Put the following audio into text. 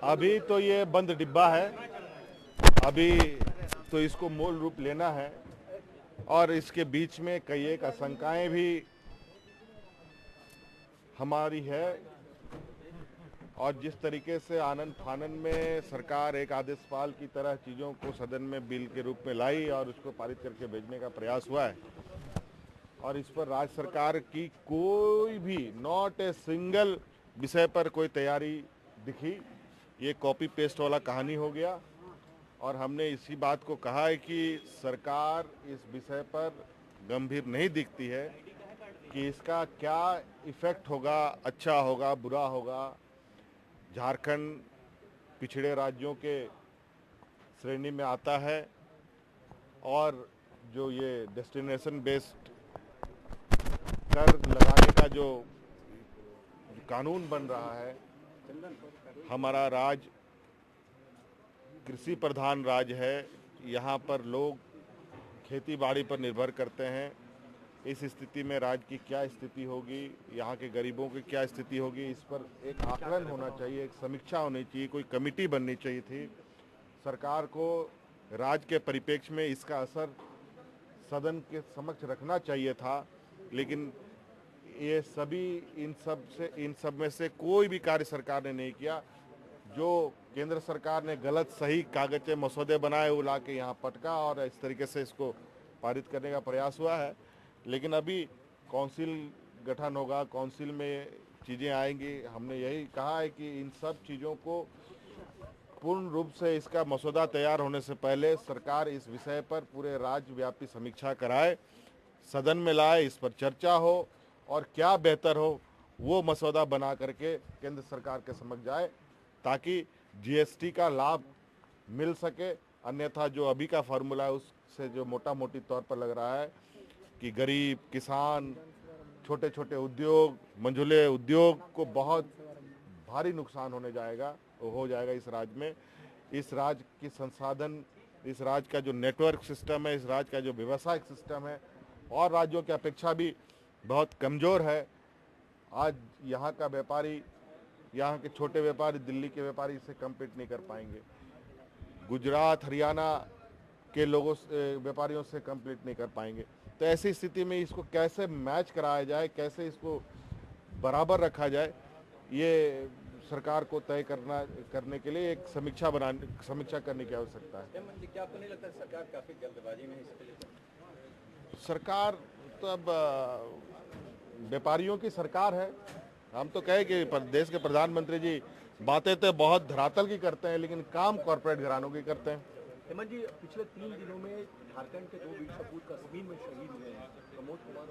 अभी तो ये बंद डिब्बा है। अभी तो इसको मूल रूप लेना है और इसके बीच में कई एक आशंकाएं भी हमारी है। और जिस तरीके से आनन फानन में सरकार एक आदेशपाल की तरह चीज़ों को सदन में बिल के रूप में लाई और उसको पारित करके भेजने का प्रयास हुआ है, और इस पर राज्य सरकार की कोई भी नॉट ए सिंगल विषय पर कोई तैयारी दिखी। ये कॉपी पेस्ट वाला कहानी हो गया। और हमने इसी बात को कहा है कि सरकार इस विषय पर गंभीर नहीं दिखती है कि इसका क्या इफेक्ट होगा, अच्छा होगा, बुरा होगा। झारखंड पिछड़े राज्यों के श्रेणी में आता है और जो ये डेस्टिनेशन बेस्ड कर लगाने का जो कानून बन रहा है, हमारा राज्य कृषि प्रधान राज्य है। यहाँ पर लोग खेती बाड़ी पर निर्भर करते हैं। इस स्थिति में राज्य की क्या स्थिति होगी, यहाँ के गरीबों की क्या स्थिति होगी, इस पर एक आकलन होना चाहिए, एक समीक्षा होनी चाहिए, कोई कमेटी बननी चाहिए थी। सरकार को राज्य के परिप्रेक्ष्य में इसका असर सदन के समक्ष रखना चाहिए था, लेकिन ये सभी इन सब में से कोई भी कार्य सरकार ने नहीं किया। जो केंद्र सरकार ने गलत सही कागज मसौदे बनाए वो ला के यहाँ पटका और इस तरीके से इसको पारित करने का प्रयास हुआ है। लेकिन अभी काउंसिल गठन होगा, काउंसिल में चीज़ें आएंगी। हमने यही कहा है कि इन सब चीज़ों को पूर्ण रूप से इसका मसौदा तैयार होने से पहले सरकार इस विषय पर पूरे राज्यव्यापी समीक्षा कराए, सदन में लाए, इस पर चर्चा हो और क्या बेहतर हो वो मसौदा बना करके केंद्र सरकार के समक्ष जाए, ताकि जीएसटी का लाभ मिल सके। अन्यथा जो अभी का फार्मूला है उससे जो मोटा मोटी तौर पर लग रहा है कि गरीब, किसान, छोटे छोटे उद्योग, मंझले उद्योग को बहुत भारी नुकसान हो जाएगा इस राज्य में। इस राज्य की संसाधन, इस राज्य का जो नेटवर्क सिस्टम है, इस राज्य का जो व्यवसायिक सिस्टम है और राज्यों की अपेक्षा भी बहुत कमज़ोर है। आज यहाँ का व्यापारी, यहाँ के छोटे व्यापारी, दिल्ली के व्यापारी इससे कम्पीट नहीं कर पाएंगे। गुजरात, हरियाणा के लोगों से, व्यापारियों से कम्पीट नहीं कर पाएंगे। तो ऐसी स्थिति में इसको कैसे मैच कराया जाए, कैसे इसको बराबर रखा जाए, ये सरकार को तय करने के लिए एक समीक्षा करने की आवश्यकता है। क्या आपको नहीं लगता सरकार काफी जल्दबाजी में इसके लिए? सरकार तो अब व्यापारियों की सरकार है। हम तो कहे कि देश के प्रधानमंत्री जी बातें तो बहुत धरातल की करते हैं, लेकिन काम कॉर्पोरेट घरानों की करते हैं। हेमंत जी, पिछले 3 दिनों में झारखंड के 2 वीर सपूत कश्मीर में शहीद हुए हैं। प्रमोद कुमार